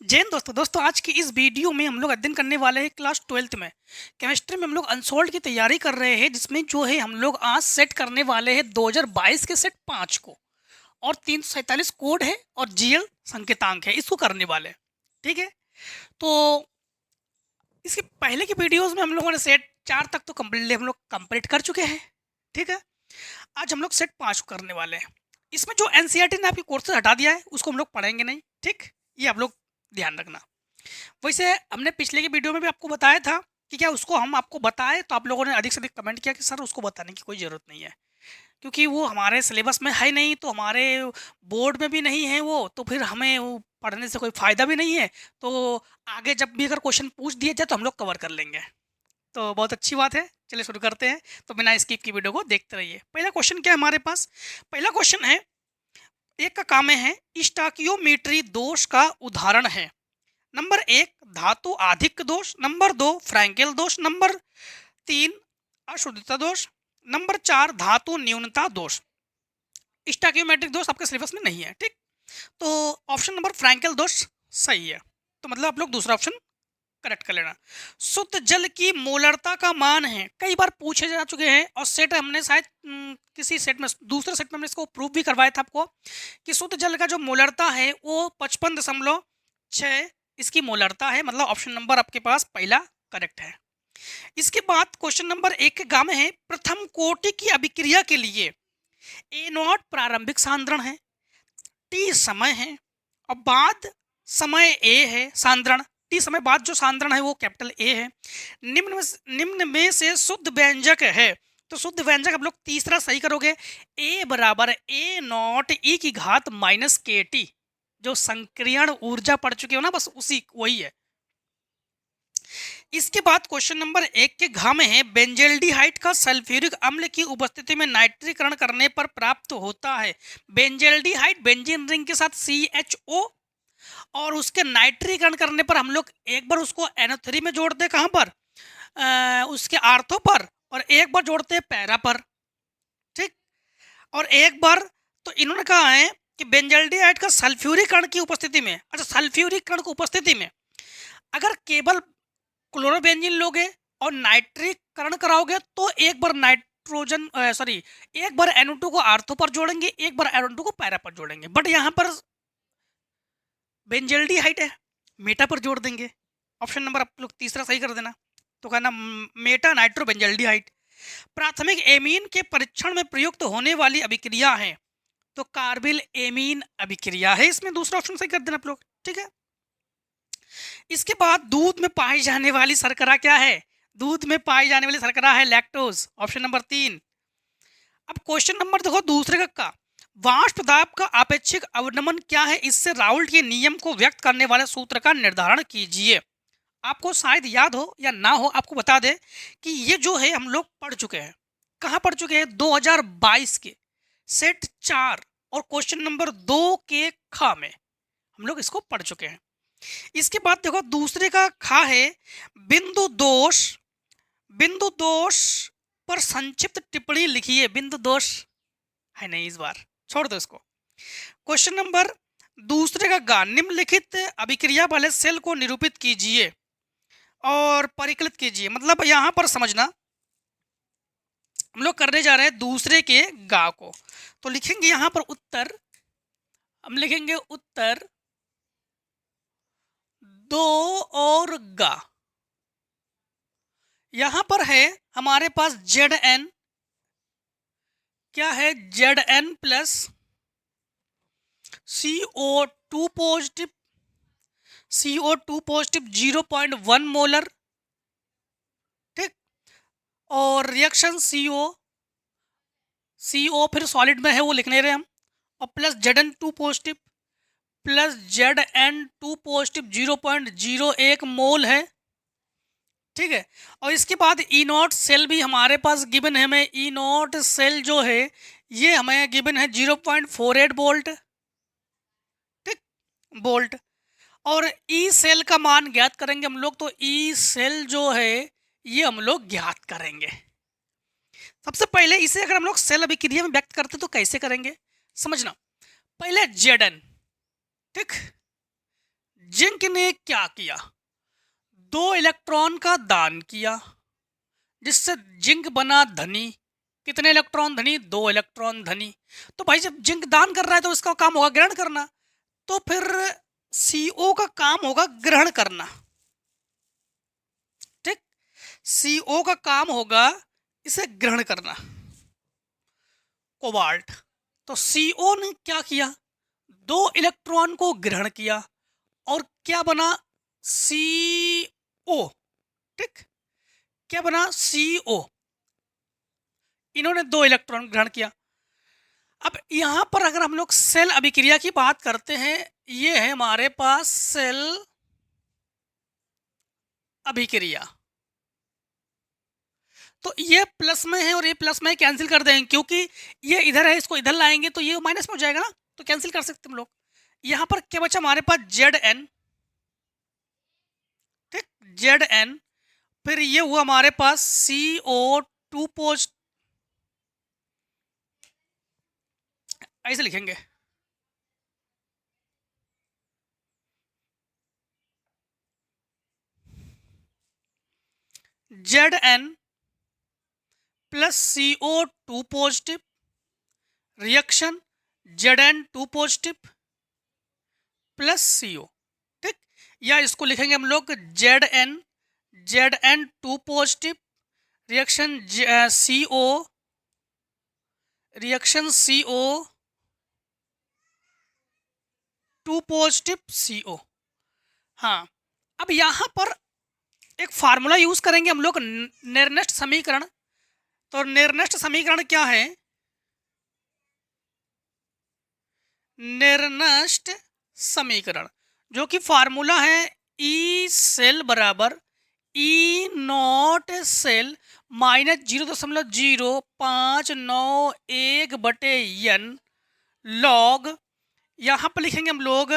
जैन दोस्तों आज की इस वीडियो में हम लोग अध्ययन करने वाले हैं क्लास 12th में केमिस्ट्री में हम लोग अनसोल्ड की तैयारी कर रहे हैं, जिसमें जो है हम लोग आज सेट करने वाले हैं 2022 के सेट 5 को। और 347 कोड है और जीएल संकेतांक है, इसको करने वाले हैं। ठीक है, तो इसके पहले की वीडियोस में हम लोगों ने सेट 4 तक तो कंप्लीट कर चुके हैं। ठीक है, आज हम लोग सेट 5 को करने वाले हैं। इसमें जो एनसीईआरटी ने आपके कोर्स से हटा दिया है उसको हम लोग पढ़ेंगे नहीं। ठीक, ये आप लोग ध्यान रखना। वैसे हमने पिछले की वीडियो में भी आपको बताया था कि क्या उसको हम आपको बताएं, तो आप लोगों ने अधिक से अधिक कमेंट किया कि सर उसको बताने की कोई ज़रूरत नहीं है, क्योंकि वो हमारे सिलेबस में है नहीं, तो हमारे बोर्ड में भी नहीं है वो, तो फिर हमें वो पढ़ने से कोई फ़ायदा भी नहीं है। तो आगे जब भी अगर क्वेश्चन पूछ दिया जाए तो हम लोग कवर कर लेंगे। तो बहुत अच्छी बात है, चलिए शुरू करते हैं। तो बिना स्किप की वीडियो को देखते रहिए। पहला क्वेश्चन क्या है हमारे पास? पहला क्वेश्चन है, एक का काम है स्टाकियोमेट्री दोष का उदाहरण है। नंबर 1 धातु आधिक्य दोष, नंबर 2 फ्रैंकेल दोष, नंबर 3 अशुद्धता दोष, नंबर 4 धातु न्यूनता दोष। स्टाकियोमेट्रिक दोष आपके सिलेबस में नहीं है। ठीक, तो ऑप्शन नंबर फ्रैंकेल दोष सही है, तो मतलब आप लोग दूसरा ऑप्शन करेक्ट कर लेना। शुद्ध जल की मोलरता का मान है, कई बार पूछे जा चुके हैं, और सेट हमने शायद किसी सेट में, दूसरे सेट में हमने इसको प्रूव भी करवाया था आपको कि शुद्ध जल का जो मोलरता है वो 55.6 इसकी मोलरता है। मतलब ऑप्शन नंबर आपके पास पहला करेक्ट है। इसके बाद क्वेश्चन नंबर 1 के गा में है, प्रथम कोटि की अभिक्रिया के लिए A0 प्रारंभिक सांद्रण है, T समय है, और बाद समय A है सांद्रण। T समय बाद जो सांद्रण है वो कैपिटल A है। निम्न में से शुद्ध व्यंजक है, तो शुद्ध व्यंजक आप लोग तीसरा सही करोगे। A बराबर A0 e की घात माइनस KT, जो संक्रियण ऊर्जा पढ़ चुके हो ना, बस उसी वही है। इसके बाद क्वेश्चन नंबर 1 के घ में है, बेंजेल्डिहाइड का सल्फ्यूरिक अम्ल की उपस्थिति में नाइट्रीकरण करने पर प्राप्त होता है। बेंजेल्डिहाइड बेंजीन रिंग के साथ CHO, और उसके नाइट्रीकरण करने पर हम लोग एक बार उसको NO3 में जोड़ते हैं, कहाँ पर? उसके आर्थो पर, और एक बार जोड़ते हैं पैरा पर। ठीक, और एक बार तो इन्होंने कहा है कि बेंजेल्डिहाइड का सल्फ्यूरिक कण की उपस्थिति में, अच्छा सल्फ्यूरिक कण की उपस्थिति में अगर केवल क्लोरोबेंजीन लोगे और नाइट्रीकरण कराओगे तो एक बार एक बार NO2 को आर्थो पर जोड़ेंगे, एक बार NO2 को पैरा पर जोड़ेंगे। बट यहाँ पर बेंजेल्डिहाइड है, मेटा पर जोड़ देंगे। ऑप्शन नंबर आप लोग तीसरा सही कर देना, तो कहना मेटा नाइट्रो बेंजेल्डिहाइड प्राथमिक एमीन के परीक्षण में प्रयुक्त होने वाली अभिक्रिया है, तो कार्बिल एमीन अभिक्रिया है। इसमें दूसरा ऑप्शन सही कर देना आप लोग। ठीक है, इसके बाद दूध में पाई जाने वाली शर्करा क्या है? दूध में पाई जाने वाली शर्करा है लैक्टोज, ऑप्शन नंबर 3। अब क्वेश्चन नंबर देखो दूसरे का, वाष्प दाब का आपेक्षिक अवनमन क्या है? इससे राउल्ट के नियम को व्यक्त करने वाले सूत्र का निर्धारण कीजिए। आपको शायद याद हो या ना हो, आपको बता दें कि ये जो है हम लोग पढ़ चुके हैं। कहाँ पढ़ चुके हैं? 2022 के सेट 4 और क्वेश्चन नंबर 2 के ख में हम लोग इसको पढ़ चुके हैं। इसके बाद देखो दूसरे का खा है, बिंदु दोष पर संक्षिप्त टिप्पणी लिखिए। बिंदु दोष है नहीं, इस बार छोड़ दो इसको। क्वेश्चन नंबर दूसरे का गा, निम्नलिखित अभिक्रिया वाले सेल को निरूपित कीजिए और परिकलित कीजिए। मतलब यहां पर समझना, हम लोग करने जा रहे हैं दूसरे के गा को, तो लिखेंगे यहां पर उत्तर, हम लिखेंगे उत्तर 2 और गा। यहां पर है हमारे पास Zn, क्या है? Zn plus CO2 positive 0.1 molar. ठीक, और रिएक्शन CO फिर सॉलिड में है वो लिख नहीं रहे हम, और plus Zn2 positive plus Zn2 positive 0.01 मोल है। ठीक है, और इसके बाद E0 सेल भी हमारे पास गिवन है। हमें E0 सेल जो है ये हमें गिवन है 0.48 वोल्ट। ठीक, वोल्ट। और ई सेल का मान ज्ञात करेंगे हम लोग, तो ई सेल जो है ये हम लोग ज्ञात करेंगे। सबसे पहले इसे अगर हम लोग सेल अभिक्रिया में व्यक्त करते तो कैसे करेंगे समझना। पहले Zn, ठीक, जिंक ने क्या किया, 2 इलेक्ट्रॉन का दान किया, जिससे जिंक बना धनी। कितने इलेक्ट्रॉन धनी, 2 इलेक्ट्रॉन धनी। तो भाई जब जिंक दान कर रहा है तो इसका काम होगा ग्रहण करना, तो फिर CO का काम होगा ग्रहण करना। ठीक, CO का काम होगा इसे ग्रहण करना, कोबाल्ट। तो CO ने क्या किया, 2 इलेक्ट्रॉन को ग्रहण किया और क्या बना, CO। ठीक, क्या बना, CO। इन्होंने 2 इलेक्ट्रॉन ग्रहण किया। अब यहां पर अगर हम लोग सेल अभिक्रिया की बात करते हैं, ये है हमारे पास सेल अभिक्रिया। तो ये प्लस में है और ये प्लस में कैंसिल कर देंगे, क्योंकि ये इधर है, इसको इधर लाएंगे तो ये माइनस में हो जाएगा ना, तो कैंसिल कर सकते हम लोग। यहां पर क्या बचा हमारे पास, Zn। ठीक, Zn। फिर ये हुआ हमारे पास CO2 पोस्ट, ऐसे लिखेंगे। Zn plus CO2 positive reaction Zn2 positive plus CO। ठीक, या इसको लिखेंगे हम लोग Zn2 positive reaction CO reaction CO2 positive CO। हाँ, अब यहां पर एक फार्मूला यूज करेंगे हम लोग, निर्निष्ठ समीकरण। तो निर्निष्ठ समीकरण क्या है, निर्निष्ठ समीकरण जो कि फार्मूला है E सेल बराबर E नॉट सेल माइनस 0.0591 बटे n लॉग, यहां पर लिखेंगे हम लोग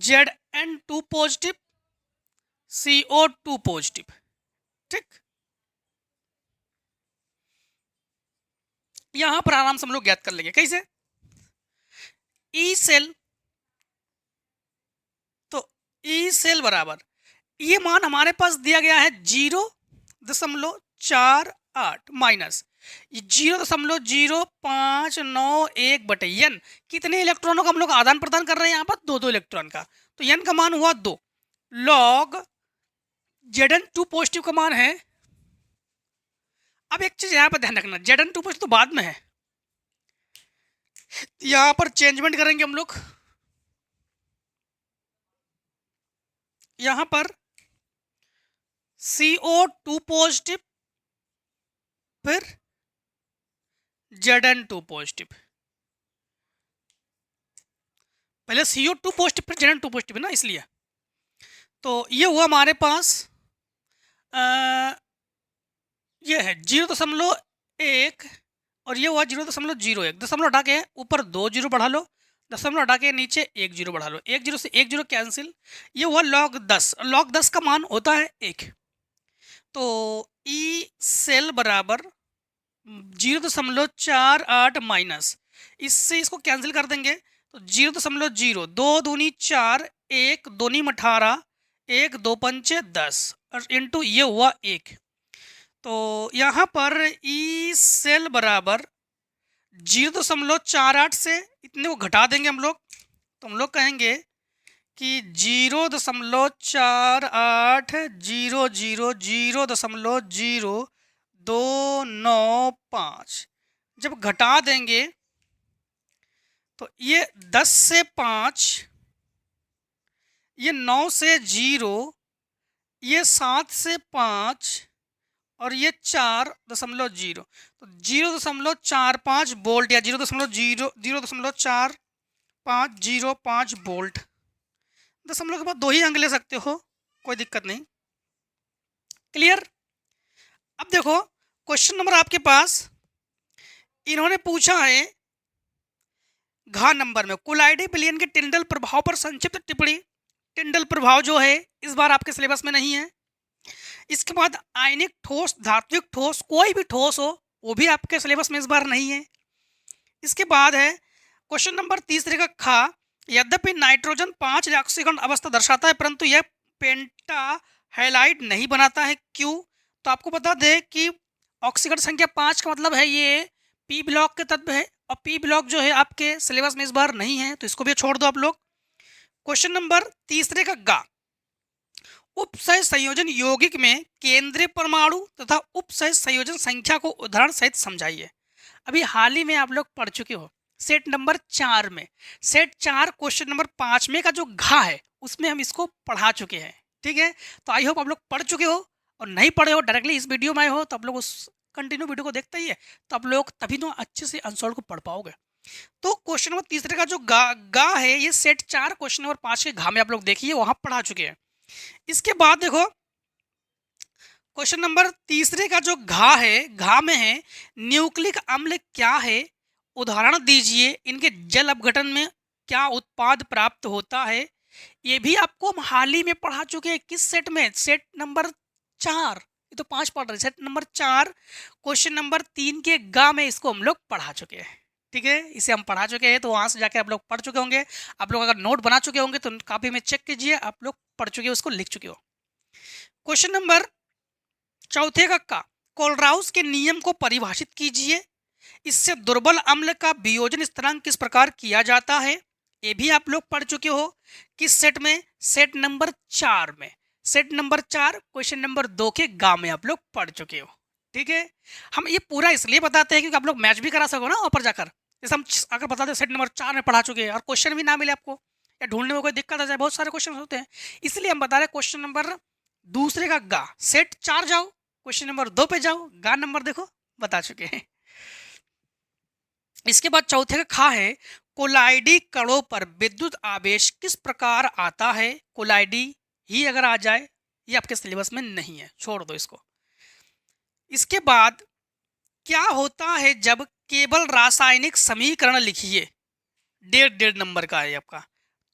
Zn2 पॉजिटिव CO2 पॉजिटिव। ठीक, यहां पर आराम से हम लोग ज्ञात कर लेंगे कैसे, ई सेल। तो ई सेल बराबर, ये मान हमारे पास दिया गया है 0.48 माइनस 0.0591 बटे n। कितने इलेक्ट्रॉनों का हम लोग आदान प्रदान कर रहे हैं, यहाँ पर 2 इलेक्ट्रॉन का, तो n का मान हुआ 2 लॉग Zn2 पॉजिटिव का मान है। अब एक चीज यहां पर ध्यान रखना, Zn2 पॉजिटिव तो बाद में है, यहां पर चेंजमेंट करेंगे हम लोग। यहां पर CO2 पॉजिटिव फिर Zn2 पॉजिटिव, पहले CO2 पॉजिटिव फिर Zn2 पॉजिटिव है ना, इसलिए। तो ये हुआ हमारे पास ये है 0.1 और ये हुआ 0.01। दशमलव हटा के ऊपर 2 जीरो बढ़ा लो, दशमलव हटा के नीचे 1 जीरो बढ़ा लो, 1 जीरो से 1 जीरो कैंसिल। ये हुआ log 10, log 10 का मान होता है 1। तो E सेल बराबर 0.48 माइनस, इससे इसको कैंसिल कर देंगे तो 0.0, 2 दूनी 4, 1 दूनी 18, 1 2 पंचे 10 और इंटू ये हुआ 1। तो यहाँ पर E सेल बराबर 0.48 से इतने को घटा देंगे हम लोग, तो हम लोग कहेंगे कि 0.4800000295 जब घटा देंगे तो ये 10 से 5, ये 9 से 0, ये 7 से 5 और ये 4.0, तो 0.45 वोल्ट या 0.0505 वोल्ट। दशमलव के बाद 2 ही अंक ले सकते हो, कोई दिक्कत नहीं। क्लियर। अब देखो क्वेश्चन नंबर आपके पास इन्होंने पूछा है घ नंबर में कुलाइडी विलयन के टिंडल प्रभाव पर संक्षिप्त टिप्पणी। टिंडल प्रभाव जो है इस बार आपके सिलेबस में नहीं है। इसके बाद आयनिक ठोस, धात्विक ठोस, कोई भी ठोस हो वो भी आपके सिलेबस में इस बार नहीं है। इसके बाद है क्वेश्चन नंबर तीसरे का खा, यद्यपि नाइट्रोजन 5 ऑक्सीकरण अवस्था दर्शाता है, परंतु यह पेंटा हैलाइड नहीं बनाता है। क्यों? तो आपको बता दें कि ऑक्सीकरण संख्या 5 का मतलब है ये पी ब्लॉक के तत्व है, और पी ब्लॉक जो है आपके सिलेबस में इस बार नहीं है, तो इसको भी छोड़ दो आप लोग। क्वेश्चन नंबर तीसरे का गा, उपसय संयोजन यौगिक में केंद्रीय परमाणु तथा उपसय संयोजन संख्या को उदाहरण सहित समझाइए। अभी हाल ही में आप लोग पढ़ चुके हो सेट नंबर 4 में, सेट 4 क्वेश्चन नंबर 5 में का जो घा है उसमें हम इसको पढ़ा चुके हैं। ठीक है, तो आई होप आप लोग पढ़ चुके हो, और नहीं पढ़े हो डायरेक्टली इस वीडियो में आए हो तो आप लोग उस कंटिन्यू वीडियो को देखते ही है, तो आप लोग तभी तो अच्छे से अनसॉल्व को पढ़ पाओगे। तो क्वेश्चन नंबर तीसरे का जो गा है ये सेट 4 क्वेश्चन नंबर 5 के घा में आप लोग देखिए वहां पढ़ा चुके हैं। इसके बाद देखो क्वेश्चन नंबर तीसरे का जो घा है, घा में है न्यूक्लिक अम्ल क्या है, उदाहरण दीजिए, इनके जल अपघटन में क्या उत्पाद प्राप्त होता है। ये भी आपको हम हाल ही में पढ़ा चुके हैं। किस सेट में? Set number 4। ये तो 5 पढ़ रहे, सेट नंबर 4 क्वेश्चन नंबर 3 के गा में इसको हम लोग पढ़ा चुके हैं। ठीक है, इसे हम पढ़ा चुके हैं, तो वहां से जाके आप लोग पढ़ चुके होंगे। आप लोग अगर नोट बना चुके होंगे तो कॉपी में चेक कीजिए, आप लोग पढ़ चुके हो, उसको लिख चुके हो। क्वेश्चन नंबर चौथे का कोलराउस के नियम को परिभाषित कीजिए, इससे दुर्बल अम्ल का वियोजन स्थिरांक किस प्रकार किया जाता है। ये भी आप लोग पढ़ चुके हो। किस सेट में? सेट नंबर 4 में। सेट नंबर 4 क्वेश्चन नंबर 2 के गा में आप लोग पढ़ चुके हो। ठीक है, हम ये पूरा इसलिए बताते हैं क्योंकि आप लोग मैच भी करा सको ना ऊपर जाकर। जैसे हम अगर बताते सेट नंबर 4 में पढ़ा चुके हैं और क्वेश्चन भी ना मिले आपको या ढूंढने में कोई दिक्कत आ जाए, बहुत सारे क्वेश्चन होते हैं, इसलिए हम बता रहे क्वेश्चन नंबर दूसरे का गा, सेट 4 जाओ, क्वेश्चन नंबर 2 पे जाओ, गा नंबर देखो, बता चुके हैं। इसके बाद चौथे का खा है कोलाइडी कणों पर विद्युत आवेश किस प्रकार आता है। कोलाइडी ही अगर आ जाए, ये आपके सिलेबस में नहीं है, छोड़ दो इसको। इसके बाद क्या होता है जब केवल रासायनिक समीकरण लिखिए, 1.5 नंबर का है आपका।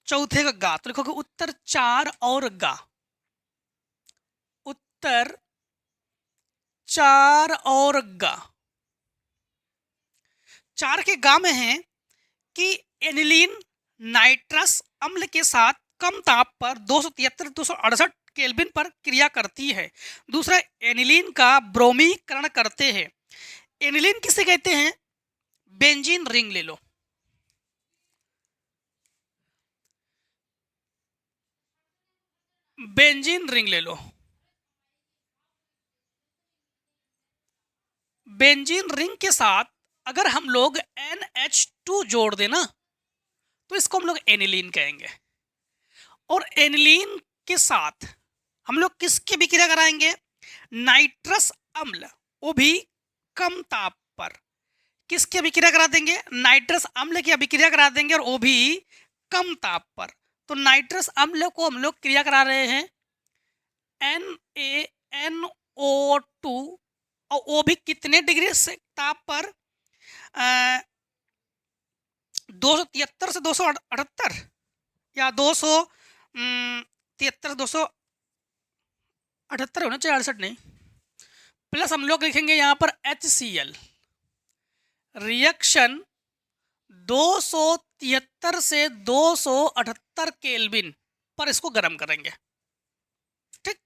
चौथे का गा, तो लिखोगे उत्तर 4 और गा, उत्तर 4 और गा। 4 के गा में है कि एनिलीन नाइट्रस अम्ल के साथ कम ताप पर 273-268 केल्विन पर क्रिया करती है। दूसरा, एनिलीन का ब्रोमीकरण करते हैं। एनिलीन किसे कहते हैं? बेंजीन रिंग ले लो, बेंजीन रिंग ले लो। बेंजीन रिंग के साथ अगर हम लोग NH2 जोड़ देना तो इसको हम लोग एनिलीन कहेंगे। और एनिलीन के साथ हम लोग किसकी अभिक्रिया कराएंगे? नाइट्रस अम्ल, वो भी कम ताप पर। किसकी अभिक्रिया करा देंगे? नाइट्रस अम्ल की अभिक्रिया करा देंगे, और वो भी कम ताप पर। तो नाइट्रस अम्ल को हम लोग क्रिया करा रहे हैं NaNO2, और वो भी कितने डिग्री से ताप पर? 273 से 278, या 273 278 होना चाहिए, 68 नहीं। प्लस हम लोग लिखेंगे यहाँ पर HCl, रिएक्शन 273 से 278 केल्विन पर इसको गर्म करेंगे। ठीक,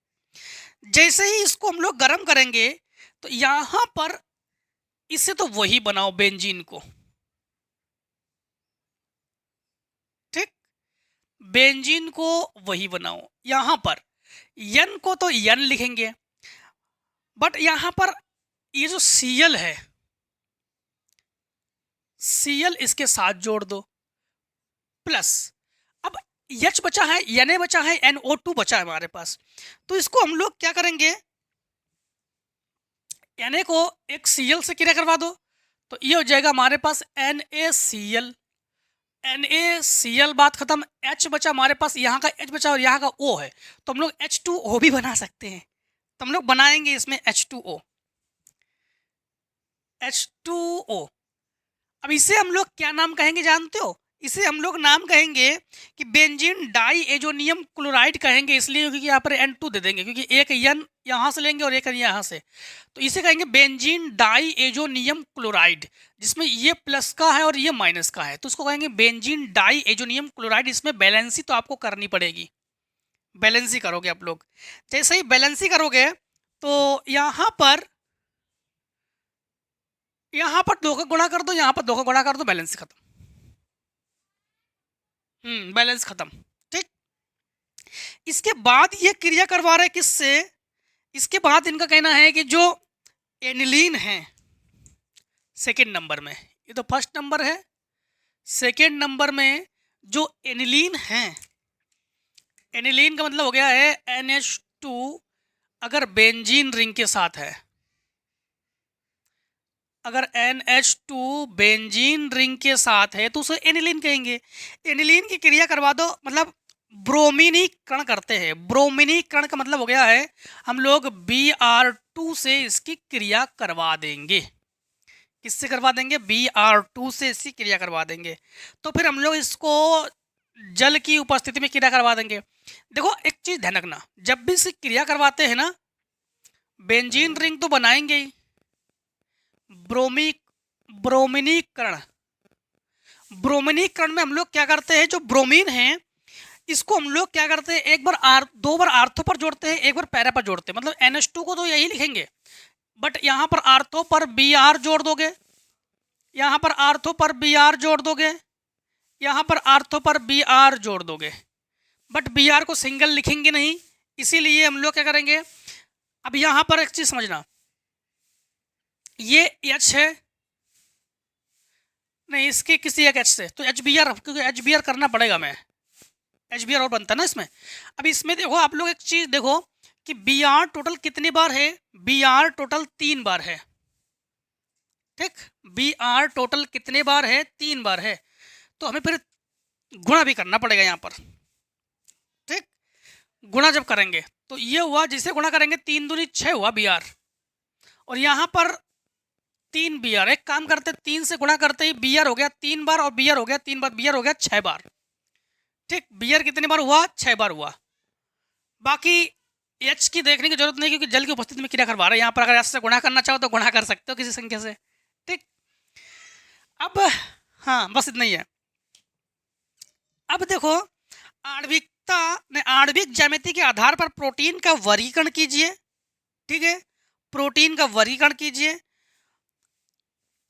जैसे ही इसको हम लोग गर्म करेंगे तो यहां पर इसे तो वही बनाओ बेंजीन को। ठीक, बेंजीन को वही बनाओ। यहां पर N को तो N लिखेंगे, बट यहां पर ये जो Cl है, Cl इसके साथ जोड़ दो, प्लस अब H बचा है, Na बचा है, NO2 बचा है हमारे पास। तो इसको हम लोग क्या करेंगे? Na को एक Cl से क्रिया करवा दो, तो ये हो जाएगा हमारे पास NaCl। NaCl बात खत्म। H बचा हमारे पास, यहाँ का H बचा और यहाँ का O है, तो हम लोग H2O भी बना सकते हैं। तो हम लोग बनाएंगे इसमें H2O। अब इसे हम लोग क्या नाम कहेंगे जानते हो? इसे हम लोग नाम कहेंगे कि बेंजीन डाई एजोनियम क्लोराइड कहेंगे, इसलिए क्योंकि यहाँ पर N2 दे देंगे, क्योंकि एक N यहाँ से लेंगे और एक N यहाँ से, तो इसे कहेंगे बेंजीन डाई एजोनियम क्लोराइड, जिसमें ये प्लस का है और ये माइनस का है, तो उसको कहेंगे बेंजीन डाई एजोनियम क्लोराइड। इसमें बैलेंसी तो आपको करनी पड़ेगी, बैलेंसी करोगे आप लोग। जैसे ही बैलेंसी करोगे तो यहाँ पर 2 का गुणा कर दो, यहाँ पर 2 का गुणा कर दो, बैलेंस खत्म। बैलेंस खत्म। ठीक, इसके बाद ये क्रिया करवा रहे किससे, इसके बाद इनका कहना है कि जो एनिलीन है सेकेंड नंबर में, ये तो फर्स्ट नंबर है, सेकेंड नंबर में जो एनिलीन है, एनिलीन का मतलब हो गया है NH2 अगर बेंजीन रिंग के साथ है, अगर NH2 बेंजीन रिंग के साथ है तो उसे एनिलीन कहेंगे। एनिलीन की क्रिया करवा दो, मतलब ब्रोमिनीकरण करते हैं। ब्रोमिनीकरण का मतलब हो गया है हम लोग Br2 से इसकी क्रिया करवा देंगे। किससे करवा देंगे? Br2 से इसकी क्रिया करवा देंगे। तो फिर हम लोग इसको जल की उपस्थिति में क्रिया करवा देंगे। देखो एक चीज ध्यान रखना, जब भी इसकी क्रिया करवाते हैं ना, बेंजीन रिंग तो बनाएंगे ही, ब्रोमिनीकरण, ब्रोमिनीकरण में हम लोग क्या करते हैं, जो ब्रोमीन है इसको हम लोग क्या करते हैं, एक बार दो बार आर्थो पर जोड़ते हैं, एक बार पैरा पर जोड़ते हैं। मतलब NH2 को तो यही लिखेंगे, बट यहाँ पर आर्थो पर Br जोड़ दोगे, यहाँ पर आर्थो पर Br जोड़ दोगे, यहाँ पर आर्थो पर Br जोड़ दोगे, बट Br को सिंगल लिखेंगे नहीं, इसीलिए हम लोग क्या करेंगे, अब यहाँ पर एक चीज समझना, ये H है नहीं, इसके किसी एक H से तो HBr, क्योंकि HBr करना पड़ेगा, मैं HBr और बनता है ना इसमें। अब इसमें देखो आप लोग एक चीज देखो कि Br टोटल कितनी बार है, Br टोटल 3 बार है। ठीक, Br टोटल कितने बार है, 3 बार है, तो हमें फिर गुणा भी करना पड़ेगा यहाँ पर। ठीक, गुणा जब करेंगे तो ये हुआ, जिसे गुणा करेंगे 3 दूनी 6 हुआ Br, और यहाँ पर 3 Br, एक काम करते 3 से गुणा करते ही Br हो गया 3 बार और Br हो गया 3 बार, Br हो गया 6 बार। ठीक, Br कितने बार हुआ, 6 बार हुआ। बाकी H की देखने की जरूरत नहीं, क्योंकि जल की उपस्थिति में क्रिया करवा रहे हैं। यहाँ पर अगर H से गुणा करना चाहो तो गुणा कर सकते हो किसी संख्या से। ठीक, अब हाँ बस इतना ही है। अब देखो आणविकता ने आणविक ज्यामिति के आधार पर प्रोटीन का वर्गीकरण कीजिए। ठीक है, प्रोटीन का वर्गीकरण कीजिए।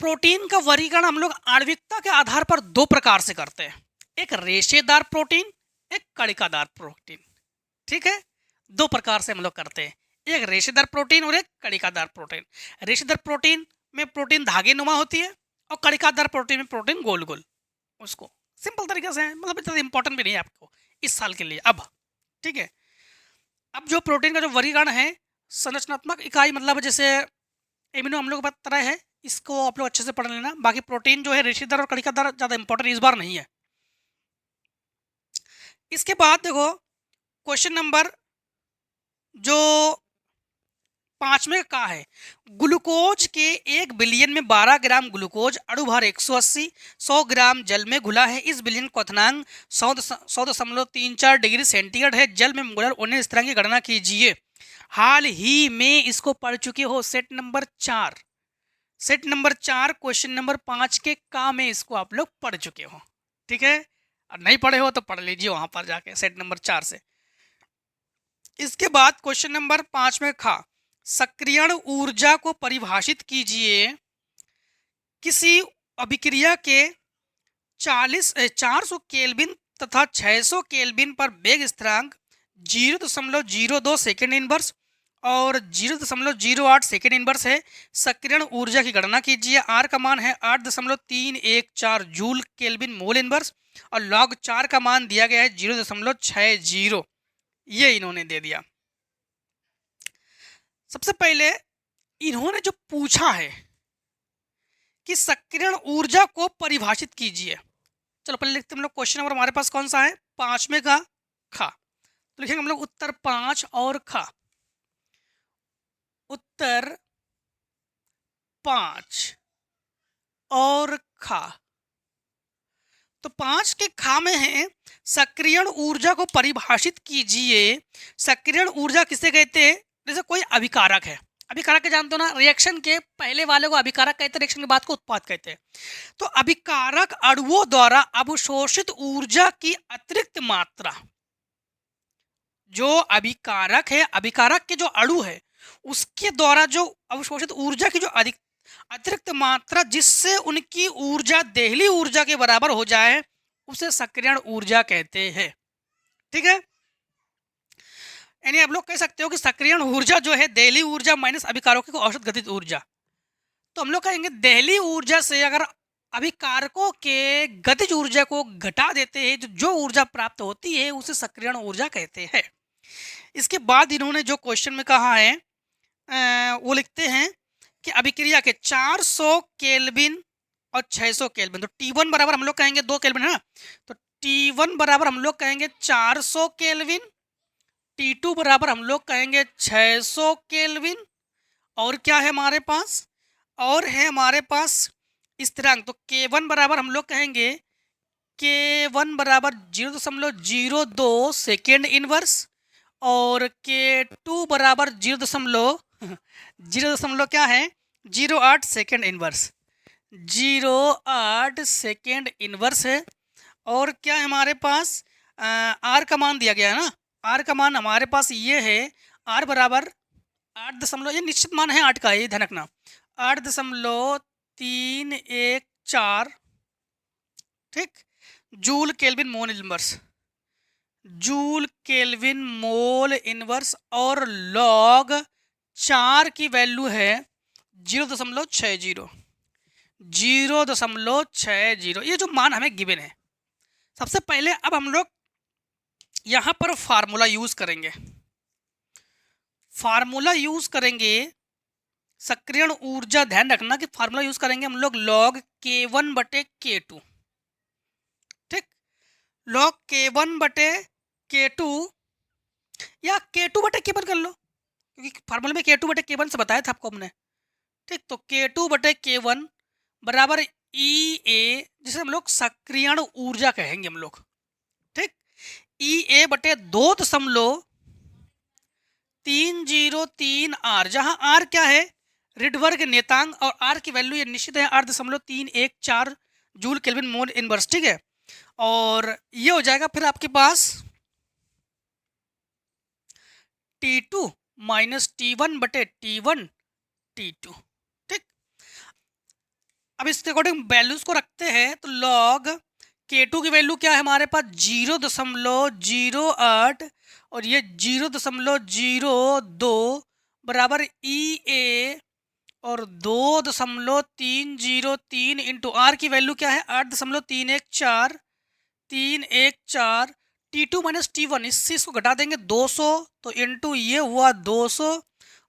प्रोटीन का वर्गीकरण हम लोग आणविकता के आधार पर 2 प्रकार से करते हैं, एक रेशेदार प्रोटीन, एक कणिकादार प्रोटीन। ठीक है, 2 प्रकार से हम लोग करते हैं, एक रेशेदार प्रोटीन और एक कणिकादार प्रोटीन। रेशेदार प्रोटीन में प्रोटीन धागे नुमा होती है, और कणिकादार प्रोटीन में प्रोटीन गोल गोल। उसको सिंपल तरीके से, मतलब इतना इंपॉर्टेंट भी नहीं है आपको इस साल के लिए। अब ठीक है, अब जो प्रोटीन का जो वर्गीकरण है, संरचनात्मक इकाई मतलब जैसे एमिनो अम्लों का तरह है, इसको आप लोग अच्छे से पढ़ लेना। बाकी प्रोटीन जो है रेशेदार और कणिकादार ज़्यादा इंपॉर्टेंट इस बार नहीं है। इसके बाद देखो क्वेश्चन नंबर जो 5 में का है, ग्लूकोज के 1 बिलियन में 12 ग्राम ग्लूकोज, अणुभार 180, 100 ग्राम जल में घुला है। इस बिलियन क्वथनांक 100.34 डिग्री सेंटीग्रेड है। जल में मोलर उन्हें स्थिरांक की गणना कीजिए। हाल ही में इसको पढ़ चुके हो, set number 4, set number 4 question number 5 के का में इसको आप लोग पढ़ चुके हो। ठीक है, और नहीं पढ़े हो तो पढ़ लीजिए वहां पर जाके सेट नंबर 4 से। इसके बाद क्वेश्चन नंबर 5 में खा, सक्रियण ऊर्जा को परिभाषित कीजिए। किसी अभिक्रिया के 400 केल्विन तथा 600 केल्विन पर वेग स्थिरांक 0.02 सेकेंड इनवर्स और 0.08 सेकेंड इनवर्स है। सक्रियण ऊर्जा की गणना कीजिए। आर का मान है 8.314 जूल केल्विन मोल इनवर्स, और लॉग 4 का मान दिया गया है 0.60। ये इन्होंने दे दिया। सबसे पहले इन्होंने जो पूछा है कि सक्रियण ऊर्जा को परिभाषित कीजिए, चलो पहले लिखते हैं हम लोग। क्वेश्चन नंबर हमारे पास कौन सा है, 5 में का खा, तो लिखेंगे हम लोग उत्तर 5 और खा, उत्तर 5 और खा। तो 5 के खा में है सक्रियण ऊर्जा को परिभाषित कीजिए। सक्रियण ऊर्जा किसे कहते हैं? जैसे कोई अभिकारक है, अभिकारक के जानते हो ना, रिएक्शन के पहले वाले को अभिकारक कहते हैं, रिएक्शन के बाद को उत्पाद कहते हैं। तो अभिकारक अणुओं द्वारा अवशोषित ऊर्जा की अतिरिक्त मात्रा, जो अभिकारक है, अभिकारक के जो अणु है उसके द्वारा जो अवशोषित ऊर्जा की जो अतिरिक्त मात्रा जिससे उनकी ऊर्जा देहली ऊर्जा के बराबर हो जाए उसे सक्रियण ऊर्जा कहते हैं। ठीक है, यानी आप लोग कह सकते हो कि सक्रियण ऊर्जा जो है देहली ऊर्जा माइनस अभिकारकों की औसत गतिज ऊर्जा। तो हम लोग कहेंगे देहली ऊर्जा से अगर अभिकारकों के गतिज ऊर्जा को घटा देते हैं, जो ऊर्जा प्राप्त होती है उसे सक्रियण ऊर्जा कहते हैं। इसके बाद इन्होंने जो क्वेश्चन में कहा है वो लिखते हैं कि अभिक्रिया के 400 केल्विन और 600 केल्विन, तो T1 बराबर हम लोग कहेंगे 2 केल्विन है ना, तो T1 बराबर हम लोग कहेंगे 400 केल्विन, T2 बराबर हम लोग कहेंगे 600 केल्विन, और क्या है हमारे पास, और है हमारे पास स्थिरांक। तो K1 बराबर हम लोग कहेंगे K1 बराबर 0.02 सेकेंड इनवर्स, और K2 बराबर 0 क्या है 0.8 सेकेंड इनवर्स, 0.8 सेकेंड इनवर्स है। और क्या है हमारे पास R का मान दिया गया है ना, R का मान हमारे पास ये है, R बराबर 8 ये निश्चित मान है 8 का, ये ध्यान रखना, 8.314, ठीक, joule kelvin mole inverse, joule kelvin mole inverse, और लॉग 4 की वैल्यू है 0.60, 0.60, ये जो मान हमें गिवन है। सबसे पहले अब हम लोग यहाँ पर फार्मूला यूज करेंगे, फार्मूला यूज करेंगे सक्रियण ऊर्जा, ध्यान रखना कि फार्मूला यूज करेंगे हम लोग log K1 बटे K2, ठीक, log K1 बटे K2 या K2 बटे K1 कर लो, क्योंकि फार्मूले में K2 बटे K1 से बताया था आपको हमने, ठीक। तो K2 बटे K1 बराबर EA, जिसे हम लोग सक्रियण ऊर्जा कहेंगे हम लोग, ठीक, EA बटे 2.303 R, जहां R क्या है रिडवर्ग नेतांग, और R की वैल्यू ये निश्चित है 8.314 जूल केल्विन मोल इनवर्स, ठीक है। और ये हो जाएगा फिर आपके पास T2 माइनस T1 बटे T1 T2, ठीक। अब इसके अकॉर्डिंग वैल्यूज को रखते हैं, तो log K2 की वैल्यू क्या है हमारे पास 0.08 और ये 0.02 बराबर EA, और 2.303 इंटू R की वैल्यू क्या है 8.314, T2 माइनस T1, इस चीज को घटा देंगे 200, तो इंटू ये हुआ 200,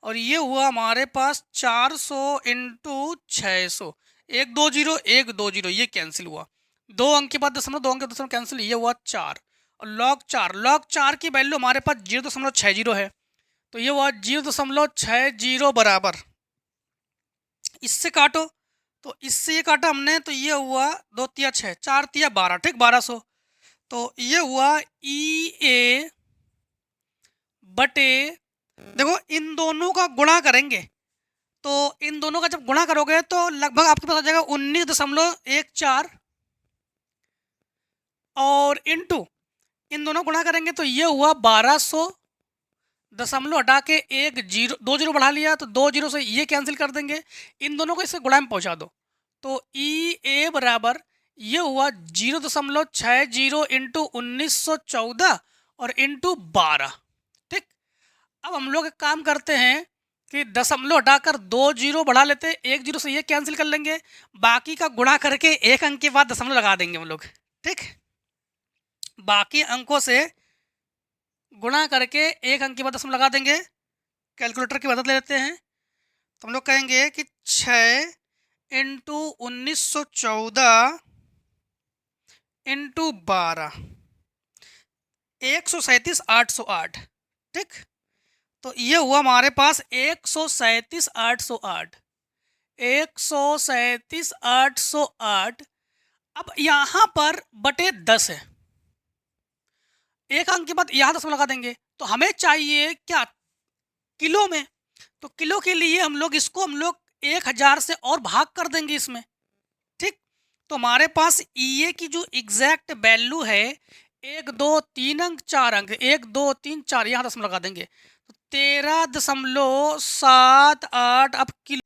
और ये हुआ हमारे पास 400 इंटू 600, 120 120, ये कैंसिल हुआ, 2 अंक के बाद दशमलव, 2 अंक के दशमलव कैंसिल, ये हुआ 4, और log 4 की वैल्यू हमारे पास 0.60 है, तो ये हुआ 0.60 बराबर, इससे काटो, तो इससे ये काटा हमने, तो ये हुआ 2 तिया 6, 4 तिया 12, ठीक, 1200, तो ये हुआ EA बटे, देखो इन दोनों का गुणा करेंगे, तो इन दोनों का जब गुणा करोगे तो लगभग आपके पास आ जाएगा 19.14, और इंटू इन दोनों गुणा करेंगे तो ये हुआ 1200, दशमलव हटा के 2 जीरो बढ़ा लिया, तो 2 जीरो से ये कैंसिल कर देंगे, इन दोनों को इससे गुणा में पहुंचा दो, तो EA बराबर ये हुआ 0.60 इंटू 1914 और इंटू 12, ठीक। अब हम लोग एक काम करते हैं कि दशमलव हटाकर 2 जीरो बढ़ा लेते हैं, 1 जीरो से ये कैंसिल कर लेंगे, बाकी का गुणा करके 1 अंक के बाद दशमलव लगा देंगे हम लोग, ठीक। बाकी अंकों से गुणा करके 1 अंक के बाद दशमलव लगा देंगे, कैलकुलेटर की मदद ले लेते हैं, तो हम लोग कहेंगे कि 6 इंटू 1914 इंटू 12, 137,808, ठीक। तो ये हुआ हमारे पास 137,808, 137,808 अब यहाँ पर बटे 10 है, एक अंक के बाद यहाँ 10 लगा देंगे, तो हमें चाहिए क्या, किलो में। तो किलो के लिए हम लोग 1000 से और भाग कर देंगे इसमें, ठीक। तो हमारे पास ये की जो एग्जैक्ट वैल्यू है 1 2 3 अंक 4 अंक, 1 2 3 4, यहाँ 10 लगा देंगे, तो 13.78 अब किलो।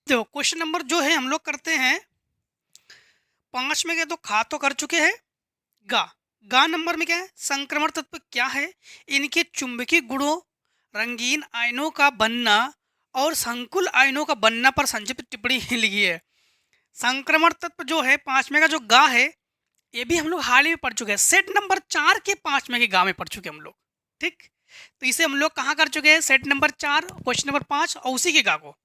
देखो क्वेश्चन नंबर जो है हम लोग करते हैं 5 में, क्या तो खा तो कर चुके हैं, गा गा नंबर में क्या है, संक्रमण तत्व क्या है, इनके चुंबकीय गुणों, रंगीन आयनों का बनना और संकुल आयनों का बनना पर संक्षिप्त टिप्पणी लिखी है। संक्रमण तत्व जो है 5 में का जो गा है, ये भी हम लोग हाल ही में पढ़ चुके हैं, सेट नंबर 4 के 5 में के गा में पढ़ चुके हैं हम लोग, ठीक। तो इसे हम लोग कहाँ कर चुके हैं, सेट नंबर 4 क्वेश्चन नंबर 5 और उसी के गा को।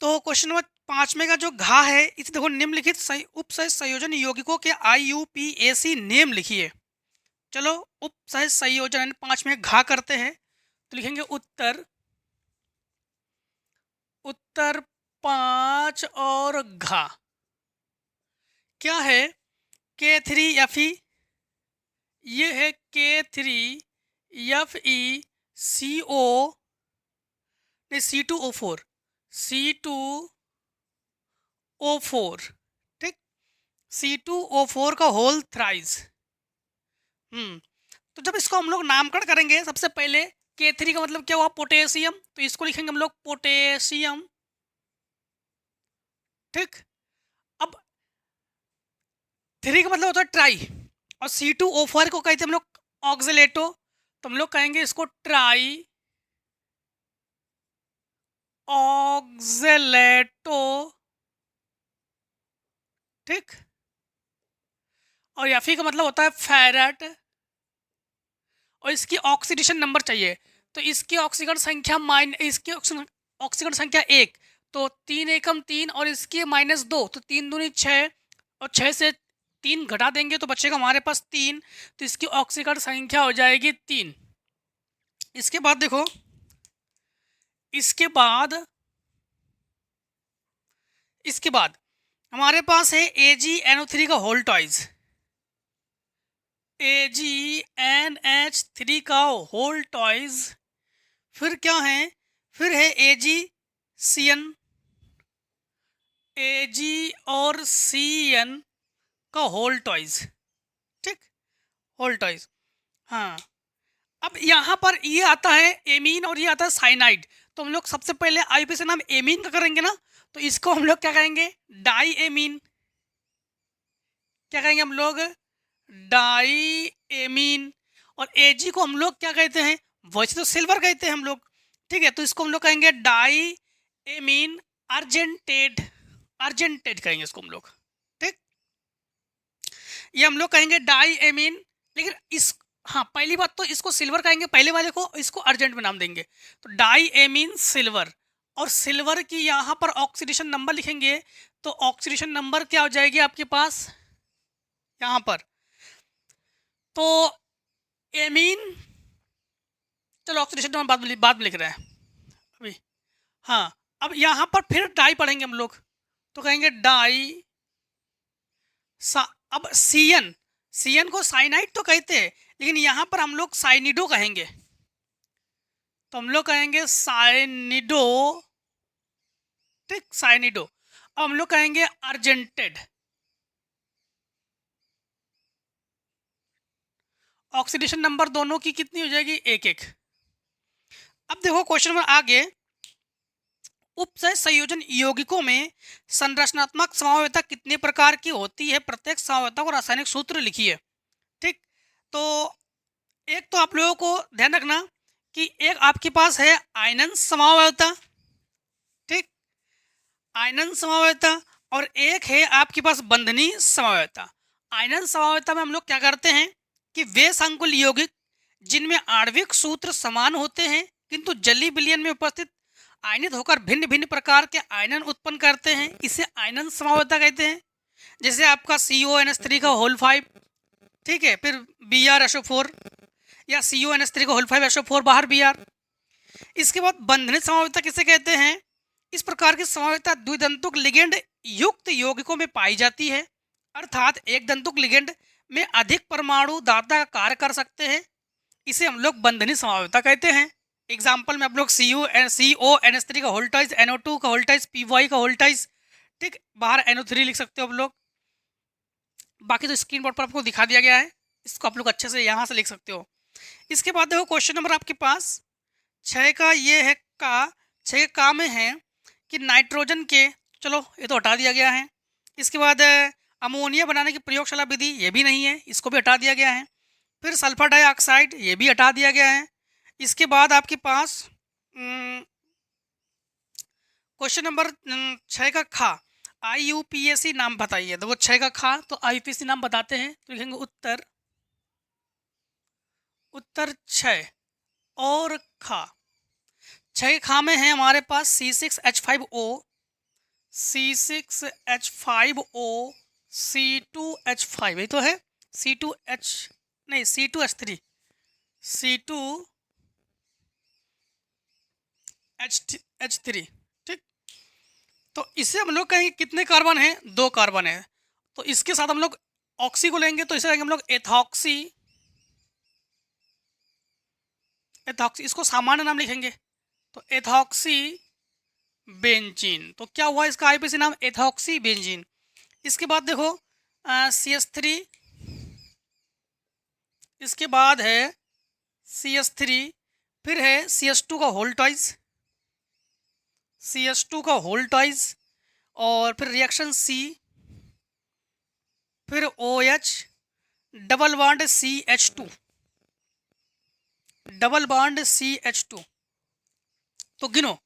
तो क्वेश्चन नंबर 5 में का जो घा है, इसे देखो निम्नलिखित उपसह संयोजन यौगिकों के IUPAC नेम लिखिए। चलो उपसह संयोजन 5 में घा करते हैं, तो लिखेंगे उत्तर 5 और घा क्या है, K3Fe, ये है K3FeCO नहीं C2O4 ठीक, C2O4 का होल थ्राइस। तो जब इसको हम लोग नामकरण करेंगे, सबसे पहले K3 का मतलब क्या हुआ, पोटेशियम, तो इसको लिखेंगे हम लोग पोटेशियम, ठीक। अब 3 का मतलब होता है ट्राई, और C2O4 को कहते हैं हम लोग ऑक्सीलेटो, तो हम लोग कहेंगे इसको ट्राई ऑक्सीलेटो, ठीक। और Fe का मतलब होता है फेरेट, और इसकी ऑक्सीडेशन नंबर चाहिए, तो इसकी ऑक्सीकरण संख्या इसकी ऑक्सीकरण संख्या 1, तो 3 एकम 3, और इसकी -2, तो 3 दूनी 6, और 6 से 3 घटा देंगे तो बचेगा हमारे पास 3, तो इसकी ऑक्सीकरण संख्या हो जाएगी 3। इसके बाद देखो, इसके बाद हमारे पास है AgNO3 का होल टॉइज, AgNH3 का होल टॉइज, फिर क्या है, फिर है AgCN, Ag और Cn का होल टॉइज, ठीक, होल टॉइज। हाँ, अब यहाँ पर ये आता है एमीन और ये आता है साइनाइड, तो हम लोग सबसे पहले IUPAC नाम एमीन का करेंगे ना, तो इसको हम लोग क्या कहेंगे, डाई एमीन, क्या कहेंगे हम लोग, डाई एमीन। और Ag को हम लोग क्या कहते हैं, वैसे तो सिल्वर कहते हैं हम लोग, ठीक है, तो इसको हम लोग कहेंगे डाई एमीन अर्जेंटेड कहेंगे इसको हम लोग, ठीक। ये हम लोग कहेंगे डाई एमीन, लेकिन इस हाँ पहली बात तो इसको सिल्वर कहेंगे पहले वाले को, इसको अर्जेंट में नाम देंगे, तो डाई एमीन सिल्वर। और सिल्वर की यहाँ पर ऑक्सीडेशन नंबर लिखेंगे, तो ऑक्सीडेशन नंबर क्या हो जाएगी आपके पास यहाँ पर, तो एमीन, चलो ऑक्सीडेशन नंबर बाद में लिख रहे हैं अभी। हाँ, अब यहाँ पर फिर डाई पढ़ेंगे हम लोग, तो कहेंगे डाई अब सीएन को साइनाइड तो कहते हैं, लेकिन यहाँ पर हम लोग साइनिडो कहेंगे, तो हम लोग कहेंगे साइनिडो, ठीक, साइनिडो। अब हम लोग कहेंगे अर्जेंटेड, ऑक्सीडेशन नंबर दोनों की कितनी हो जाएगी, 1 अब देखो क्वेश्चन नंबर आगे, उपसह संयोजन यौगिकों में संरचनात्मक समावयवता कितने प्रकार की होती है, प्रत्येक समावयवता को रासायनिक सूत्र लिखिए, ठीक। तो एक तो आप लोगों को ध्यान रखना कि एक आपके पास है आयनन समावयवता, ठीक, आयनन समावयवता, और एक है आपके पास बंधनीय समावयवता। आयनन समावयवता में हम लोग क्या करते हैं कि वे संकुल यौगिक जिनमें आणविक सूत्र समान होते हैं किंतु जलीय विलयन में उपस्थित आयनित होकर भिन्न भिन्न प्रकार के आयनन उत्पन्न करते हैं, इसे आयनन समावयवता कहते हैं। जैसे आपका CONH3 का होल 5, ठीक है, फिर Br SO4 या CONH3 का होल 5 SO4 बाहर Br। इसके बाद बंधनित समवेतता किसे कहते हैं? इस प्रकार की समवेतता द्विदंतुक लिगेंड युक्त यौगिकों में पाई जाती है, अर्थात एक दंतुक लिगेंड में अधिक परमाणु दाता का कार्य कर सकते हैं। इसे हम लोग बंधनित समवेतता कहते हैं। एग्जाम्पल में आप लोग CONH3 का होल्टाइज, NO2 का होल्टाइज, PY का होल्टाइज, ठीक, बाहर NO3 लिख सकते हो आप लोग। बाकी तो स्क्रीन बोर्ड पर आपको दिखा दिया गया है, इसको आप लोग अच्छे से यहाँ से लिख सकते हो। इसके बाद देखो क्वेश्चन नंबर आपके पास 6 का ये है का 6 का में है कि नाइट्रोजन के, चलो ये तो हटा दिया गया है। इसके बाद अमोनिया बनाने की प्रयोगशाला विधि, ये भी नहीं है, इसको भी हटा दिया गया है। फिर सल्फर डाइऑक्साइड, ये भी हटा दिया गया है। इसके बाद आपके पास क्वेश्चन नंबर 6 का खा, IUPAC नाम बताइए। तो वो 6 का खा तो IUPAC नाम बताते हैं, तो लिखेंगे उत्तर 6 और खा। 6 खा में है हमारे पास C6H5O, C2H5, ये तो है C2H, नहीं C2H3, C2H3, ठीक। तो इससे हम लोग कहेंगे कितने कार्बन हैं? 2 कार्बन है। तो इसके साथ हम लोग ऑक्सी को लेंगे, तो इसे लेंगे हम लोग एथॉक्सी, इसको सामान्य नाम लिखेंगे, तो एथॉक्सी बेंजीन। तो क्या हुआ इसका IUPAC नाम? Ethoxy benzene. इसके बाद देखो CH3, इसके बाद है CH3, फिर है CH2 का होल्टाइज, और फिर रिएक्शन C, फिर OH, डबल बॉन्ड CH2। तो गिनो,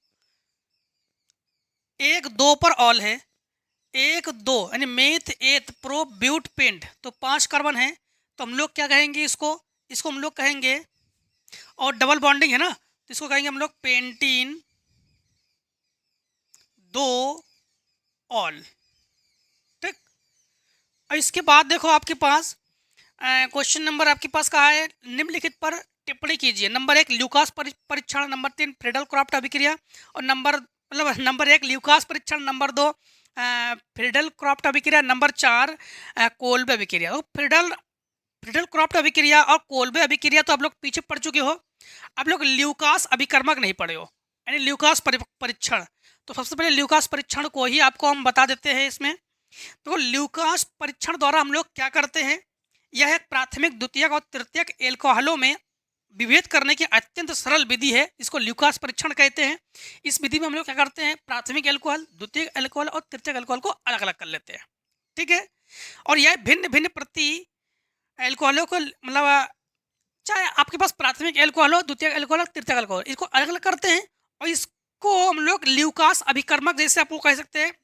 1 2 पर ऑल है, 1 2 यानी मेथ एथ प्रो ब्यूट पेंट, तो 5 कार्बन है। तो हम लोग क्या कहेंगे इसको हम लोग कहेंगे, और डबल बॉन्डिंग है ना, तो इसको कहेंगे हम लोग पेंटीन 2 ऑल, ठीक। और इसके बाद देखो आपके पास क्वेश्चन नंबर आपके पास कहा है, निम्नलिखित पर टिप्पणी कीजिए। नंबर 1 ल्यूकास परीक्षण, नंबर 3 फ्रीडल क्रॉफ्ट अभिक्रिया, और नंबर 1 ल्यूकास परीक्षण, नंबर 2 फ्रीडल क्रॉफ्ट अभिक्रिया, नंबर 4 कोल्बे अभिक्रिया। तो फ्रीडल क्रॉफ्ट अभिक्रिया और कोल्बे अभिक्रिया तो आप लोग पीछे पढ़ चुके हो, आप लोग ल्यूकास अभिकर्मक नहीं पढ़े हो, यानी ल्यूकास परीक्षण। तो सबसे पहले ल्यूकास परीक्षण को ही आपको हम बता देते हैं इसमें। तो ल्यूकास परीक्षण द्वारा हम लोग क्या करते हैं, यह एक प्राथमिक, द्वितीयक और तृतीयक एल्कोहलों में विभेद करने की अत्यंत सरल विधि है, इसको ल्यूकास परीक्षण कहते हैं। इस विधि में हम लोग क्या करते हैं, प्राथमिक एल्कोहल, द्वितीयक एल्कोहल और तृतीयक एल्कोहल को अलग अलग कर लेते हैं, ठीक है। और यह भिन्न भिन्न प्रति एल्कोहलों को, मतलब चाहे आपके पास प्राथमिक एल्कोहल हो, द्वितीयक एल्कोहल हो, तृतीयक एल्कोहल, इसको अलग अलग करते हैं। और इसको हम लोग ल्यूकास अभिकर्मक, जैसे आपको कह सकते हैं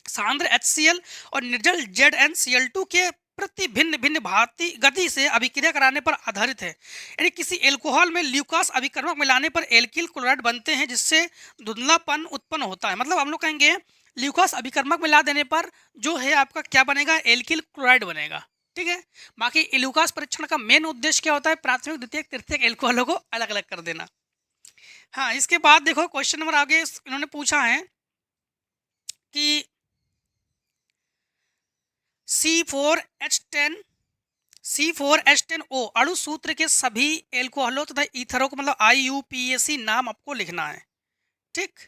सांद्र HCl और निर्जल ZnCl2 के प्रति भिन्न भिन्न भांति गति से अभिक्रिया कराने पर आधारित है। यानी किसी एल्कोहल में ल्यूकास अभिकर्मक मिलाने पर एल्किल क्लोराइड बनते हैं, जिससे धुंधलापन उत्पन्न होता है। मतलब हम लोग कहेंगे ल्यूकास अभिकर्मक मिला देने पर जो है आपका क्या बनेगा, एल्किल क्लोराइड बनेगा, ठीक है। बाकी ल्यूकास परीक्षण का मेन उद्देश्य क्या होता है, प्राथमिक, द्वितीयक, तृतीयक एल्कोहलों को अलग अलग कर देना। हाँ, इसके बाद देखो क्वेश्चन नंबर आगे इन्होंने पूछा है कि C4H10O अणु सूत्र के सभी एल्कोहलों तथा ईथरों को, मतलब IUPAC नाम आपको लिखना है, ठीक।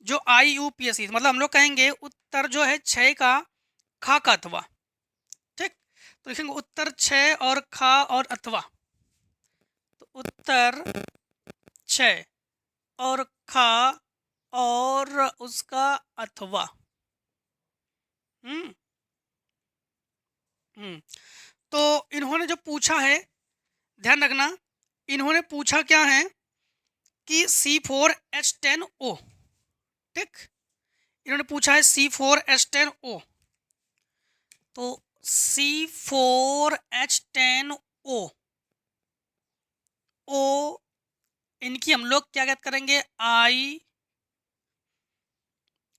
जो IUPAC मतलब हम लोग कहेंगे उत्तर जो है 6 का खा का अथवा, ठीक। तो लिखेंगे उत्तर 6 और खा और अथवा, तो उत्तर 6 और खा और उसका अथवा। तो इन्होंने जो पूछा है, ध्यान रखना, इन्होंने पूछा क्या है कि C4H10O, ठीक। इन्होंने पूछा है C4H10O, तो C4H10O इनकी हम लोग क्या करेंगे,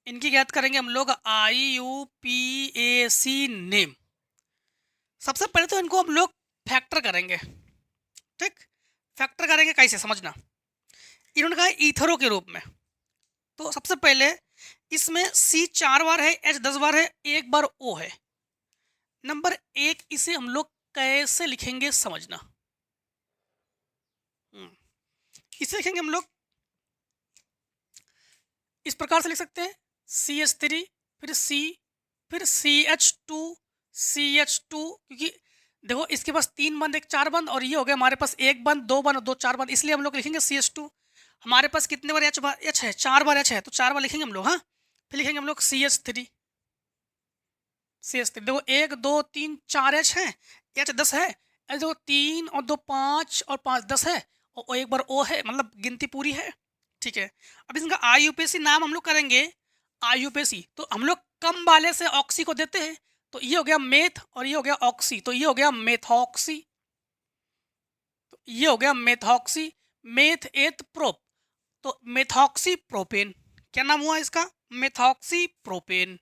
इनकी याद करेंगे हम लोग IUPAC नेम। सबसे पहले तो इनको हम लोग फैक्टर करेंगे, ठीक। फैक्टर करेंगे कैसे समझना। इन्होंने कहा ईथरो के रूप में, तो सबसे पहले इसमें C 4 बार है, H 10 बार है, 1 बार O है। नंबर 1 इसे हम लोग कैसे लिखेंगे समझना। इसे लिखेंगे हम लोग इस प्रकार से लिख सकते हैं CH3 फिर C फिर CH2 CH2, क्योंकि देखो इसके पास 3 बंद 1 4 बंद और ये हो गया हमारे पास 1 बंद 2 बंद और 2 4 बंद, इसलिए हम लोग लिखेंगे CH2। हमारे पास कितने बार H है, 4 बार H है, तो 4 बार लिखेंगे हम लोग। हाँ, फिर लिखेंगे हम लोग CH3। देखो 1 2 3 4 H है, H 10 है, H देखो 3 और 2 5 और 5 10 है और 1 बार O है, मतलब गिनती पूरी है, ठीक है। अब इसका IUPAC नाम हम लोग करेंगे IUPAC, तो हम लोग कम वाले से ऑक्सी को देते हैं, तो ये हो गया मेथ और ये हो गया ऑक्सी, तो ये हो गया मेथॉक्सी, तो ये हो गया मेथॉक्सी। मेथ एथ प्रोप, तो मेथॉक्सी प्रोपेन, क्या नाम हुआ इसका, मेथॉक्सी प्रोपेन।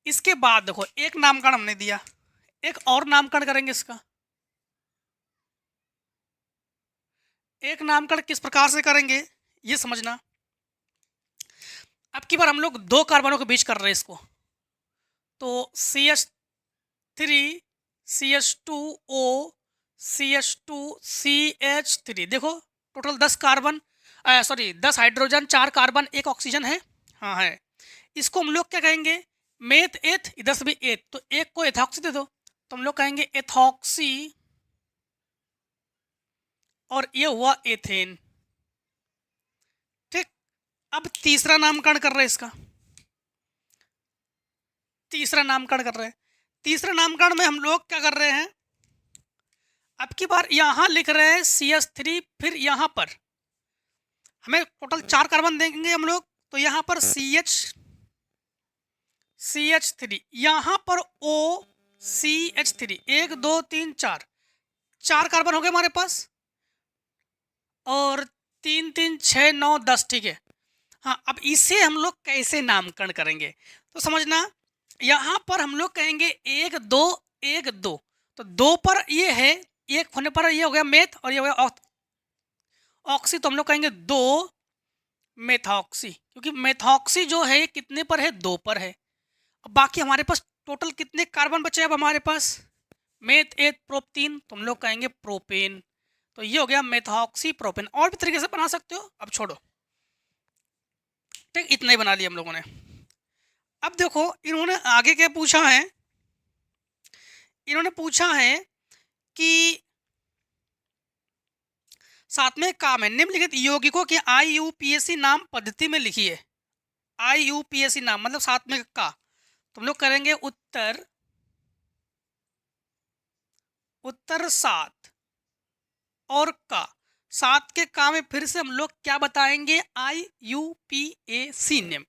इसके बाद देखो एक नामकरण हमने दिया, एक और नामकरण करेंगे इसका। एक नामकरण किस प्रकार से करेंगे ये समझना। अब की बार हम लोग 2 कार्बनों के बीच कर रहे हैं इसको, तो CH3 CH2O CH2 CH3, देखो total 10 carbon, 10 hydrogen 4 carbon 1 oxygen है। हाँ है, इसको हम लोग क्या कहेंगे, मेथ एथ, इधर से भी एथ, तो एक को एथॉक्सी दे दो, तो हम लोग कहेंगे एथॉक्सी, और ये हुआ एथेन, ठीक। अब तीसरा नामकरण कर रहे हैं इसका, तीसरा नामकरण कर रहे हैं। तीसरा नामकरण में हम लोग क्या कर रहे हैं, अब की बार यहां लिख रहे हैं CH3, फिर यहां पर हमें टोटल 4 कार्बन देंगे हम लोग, तो यहां पर CH3, यहां पर OCH3, 1 2 3 4 कार्बन हो गए हमारे पास, और 3 3 6 9 10, ठीक है। हाँ, अब इसे हम लोग कैसे नामकरण करेंगे तो समझना। यहाँ पर हम लोग कहेंगे 1 2 1 2, तो 2 पर ये है, 1 होने पर ये हो गया मेथ और ये हो गया ऑक्सी, तो हम लोग कहेंगे 2 मेथॉक्सी, क्योंकि मेथॉक्सी जो है कितने पर है, 2 पर है। अब बाकी हमारे पास टोटल कितने कार्बन बचे अब हमारे पास, मेथ एथ प्रोप 3, तो हम लोग कहेंगे प्रोपेन, तो ये हो गया मेथॉक्सी प्रोपेन। और भी तरीके से बना सकते हो, अब छोड़ो, ठीक, इतना ही बना लिया हम लोगों ने। अब देखो इन्होंने आगे क्या पूछा है, इन्होंने पूछा है कि साथ में काम है, निम्नलिखित यौगिकों के IUPAC नाम पद्धति में लिखिए। IUPAC नाम मतलब साथ में का, तो हम लोग करेंगे उत्तर 7 और का, 7 के का में फिर से हम लोग क्या बताएंगे, IUPAC नेम।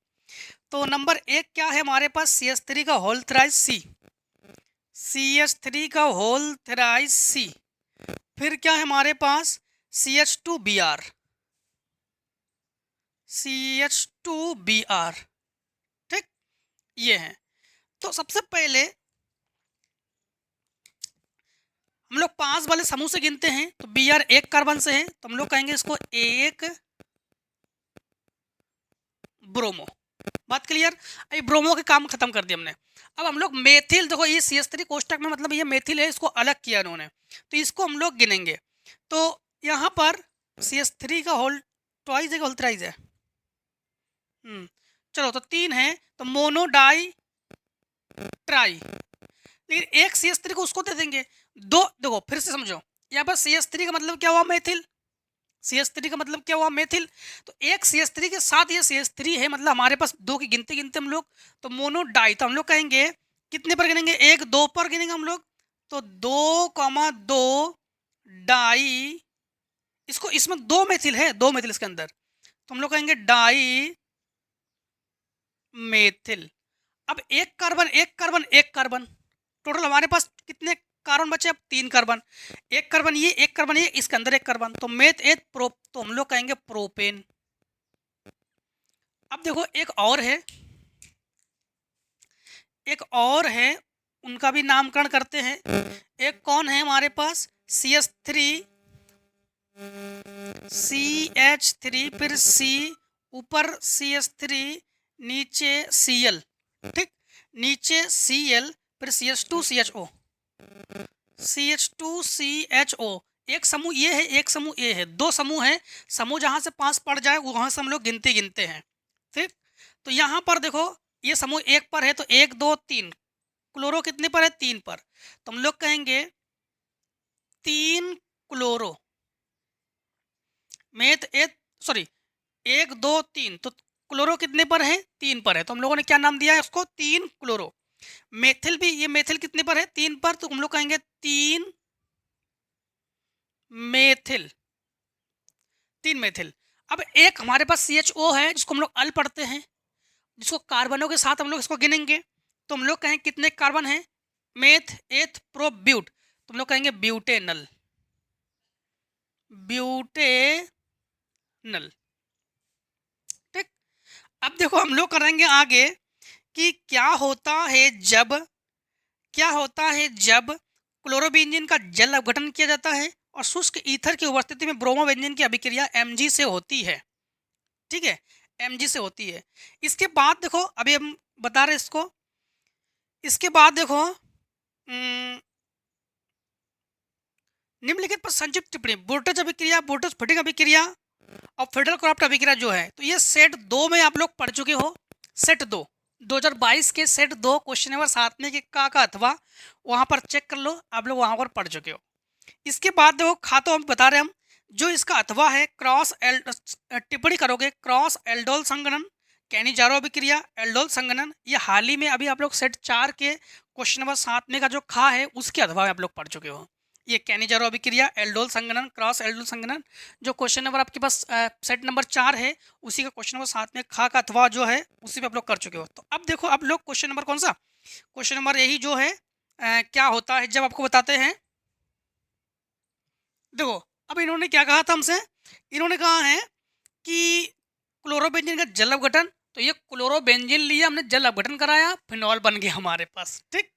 तो नंबर 1 क्या है हमारे पास, CH3 का होल थ्राइज C, CH3 का होल थ्राइज C, फिर क्या है हमारे पास CH2Br, CH2Br, ठीक, ये है। तो सबसे पहले हम लोग 5 वाले समूह से गिनते हैं, तो Br 1 कार्बन से है, तो हम लोग कहेंगे इसको 1 ब्रोमो। बात क्लियर। अभी ब्रोमो के काम खत्म कर दिया हमने। अब हम लोग मेथिल, देखो ये CH3 कोष्टक में मतलब ये मेथिल है, इसको अलग किया उन्होंने, तो इसको हम लोग गिनेंगे। तो यहाँ पर CH3 का होल ट्वाइस है, होल थ्राइस है, चलो तो 3 है, तो मोनो डाई ट्राई, लेकिन एक CH3 को उसको दे देंगे। दो, देखो फिर से समझो, यहाँ पर CH3 का मतलब क्या हुआ, मेथिल, CH3 का मतलब क्या हुआ, मेथिल, तो एक CH3 के साथ ये CH3 है, मतलब हमारे पास 2 की गिनते गिनते हम लोग, तो मोनो डाई, तो हम लोग कहेंगे कितने पर गिनेंगे, 1 2 पर गिनेंगे हम लोग, तो 2,2 डाई, इसको इसमें 2 मेथिल है, 2 मेथिल इसके अंदर, तो हम लोग कहेंगे डाई मेथिल। अब 1 कार्बन 1 कार्बन 1 कार्बन, टोटल हमारे पास कितने कार्बन बचे, अब 3 कार्बन, 1 कार्बन ये 1 कार्बन ये, इसके अंदर 1 कार्बन, तो मेथ एथ प्रोप, तो हम लोग कहेंगे प्रोपेन, अब देखो एक और है, उनका भी नामकरण करते हैं। एक कौन है हमारे पास, CH3 फिर C, ऊपर CH3, नीचे Cl, ठीक, नीचे Cl फिर CH2CHO, एक समूह ये है, एक समूह ये है, दो समूह है। समूह जहां से पास पड़ जाए वहां से हम लोग गिनते हैं, ठीक। तो यहाँ पर देखो ये समूह एक पर है तो 1 2 3, क्लोरो कितने पर है, 3 पर, तो हम लोग कहेंगे 3 क्लोरो मेथ एथ सॉरी 1 2 3, तो क्लोरो कितने पर है, 3 पर है, तो हम लोगों ने क्या नाम दिया है उसको, 3 क्लोरो। मेथिल भी, ये मेथिल कितने पर है, 3 पर, तो हम लोग कहेंगे 3 मेथिल, 3 मेथिल। अब एक हमारे पास CHO है जिसको हम लोग अल पढ़ते हैं, जिसको कार्बनों के साथ हम लोग इसको गिनेंगे, तो हम लोग कहेंगे कितने कार्बन है, मेथ एथ प्रो ब्यूट, तो हम लोग कहेंगे ब्यूटेनल, ठीक। अब देखो हम लोग करेंगे आगे कि क्या होता है जब क्लोरोबेंजीन का जल अपघटन किया जाता है और शुष्क ईथर की उपस्थिति में ब्रोमोबेंजीन की अभिक्रिया Mg से होती है, ठीक है, Mg से होती है। इसके बाद देखो, अभी हम बता रहे इसको, इसके बाद देखो निम्नलिखित पर संक्षिप्त टिप्पणी, बोर्टेज अभिक्रिया, बोर्टेज फिटिंग अभिक्रिया और फिडलक्राफ्ट अभिक्रिया जो है, तो ये सेट 2 में आप लोग पढ़ चुके हो। सेट 2 2022 के सेट 2 क्वेश्चन नंबर 7 में का अथवा वहां पर चेक कर लो, आप लोग वहां पर पढ़ चुके हो। इसके बाद देखो खातो हम बता रहे हम, जो इसका अथवा है टिप्पणी करोगे, क्रॉस एल्डोल संगठन, कैनिजारो अभिक्रिया, एल्डोल संगठन, ये हाल ही में अभी आप लोग सेट 4 के क्वेश्चन नंबर 7 में का जो खा है उसके अथवा में आप लोग पढ़ चुके हो। ये कैनिजारो अभिक्रिया, एल्डोल संगठन, क्रॉस एल्डोल संगठन, जो क्वेश्चन नंबर आपके पास सेट नंबर 4 है उसी का क्वेश्चन नंबर 7 में खा का अथवा जो है उसी पे आप लोग कर चुके हो। तो अब देखो आप लोग क्वेश्चन नंबर कौन सा, क्वेश्चन नंबर यही जो है क्या होता है जब आपको बताते हैं, देखो अब इन्होंने क्या कहा था हमसे, इन्होंने कहा है कि क्लोरोबेंजीन का जल अपघटन, तो ये क्लोरोबेंजीन लिया हमने, जल अपघटन कराया, फिनॉल बन गया हमारे पास, ठीक।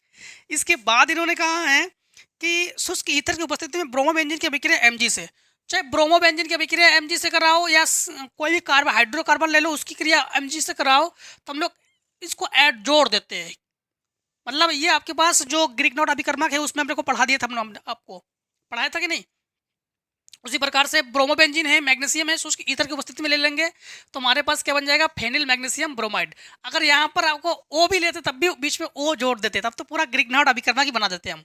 इसके बाद इन्होंने कहा है कि शुष्क ईथर की उपस्थिति में ब्रोमोबेंजीन की अभिक्रिया Mg से, चाहे ब्रोमोबेंजीन की अभिक्रिया Mg से कराओ या कोई भी कार्बन हाइड्रोकार्बन ले लो उसकी क्रिया Mg से कराओ, तो हम लोग इसको ऐड जोड़ देते हैं। मतलब ये आपके पास जो ग्रीक नोट अभिकर्मक है उसमें हम लोग को पढ़ा दिया था, हमने आपको पढ़ाया था कि नहीं। उसी प्रकार से ब्रोमोबेंजीन है, मैग्नीशियम है, शुष्क ईथर की उपस्थिति में ले लेंगे तो हमारे पास क्या बन जाएगा, फेनिल मैग्नीशियम ब्रोमाइड। अगर यहाँ पर आपको O भी लेते तब भी बीच में O जोड़ देते, तब तो पूरा ग्रीक नोट अभिकर्मक ही बना देते हम।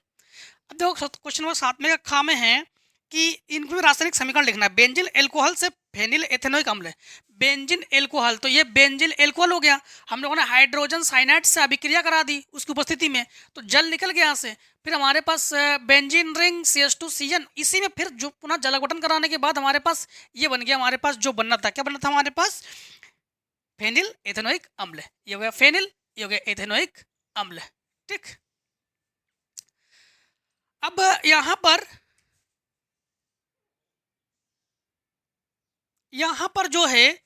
अब देखो क्वेश्चन नंबर 7 में का खा में है कि इनमें रासायनिक समीकरण लिखना है, बेंजिल एल्कोहल से फेनिल एथेनोइक अम्ल है, बेंजिन एल्कोहल, तो ये बेंजिल एल्कोहल हो गया, हम लोगों ने हाइड्रोजन साइनाइड से अभिक्रिया करा दी उसकी उपस्थिति में, तो जल निकल गया यहाँ से, फिर हमारे पास बेंजीन रिंग CH2CN, इसी में फिर जो पुनः जल अपघटन कराने के बाद हमारे पास ये बन गया, हमारे पास जो बनना था, क्या बनना था हमारे पास, फेनिल एथेनोइक अम्ल, ये हो गया फेनिल, ये हो गया एथेनोइक अम्ल, ठीक। अब यहाँ पर जो है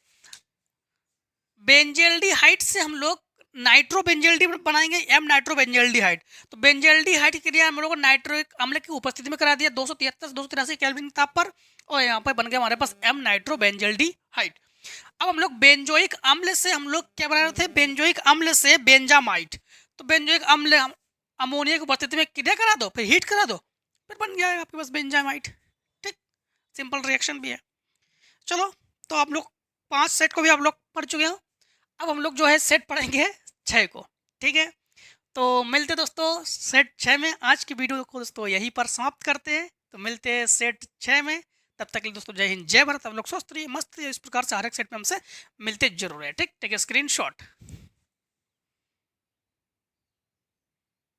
बेंजेल्डिहाइड से हम लोग नाइट्रोबेंजेल्डिहाइड बनाएंगे, M नाइट्रोबेंजेल्डिहाइड, तो बेंजेल्डिहाइड की क्रिया हम लोग नाइट्रोइक अम्ल की उपस्थिति में करा दिया 273-283 केल्विन ताप पर, और यहाँ पर बन गया हमारे पास M नाइट्रोबेंजेल्डिहाइड। अब हम लोग बेंजोइक अम्ल से हम लोग क्या बना रहे थे, बेंजोइक अम्ल से बेंजामाइड, तो बेंजोइक अम्ल अमोनिया की उपस्थिति में क्रिया करा दो, फिर हीट करा दो, फिर बन गया है आपके पास बेंजामाइड, ठीक, सिंपल रिएक्शन भी है। चलो तो आप लोग 5 सेट को भी आप लोग पढ़ चुके हो, अब हम लोग जो है सेट पढ़ेंगे 6 को, ठीक है। तो मिलते दोस्तों सेट 6 में, आज की वीडियो को दोस्तों यहीं पर समाप्त करते हैं, तो मिलते हैं सेट 6 में, तब तक के लिए दोस्तों जय हिंद जय भारत, आप लोग स्वस्थ रहिए, मस्त रहिए, इस प्रकार से हर एक सेट में हमसे मिलते जरूर है, ठीक, टेक ए स्क्रीनशॉट।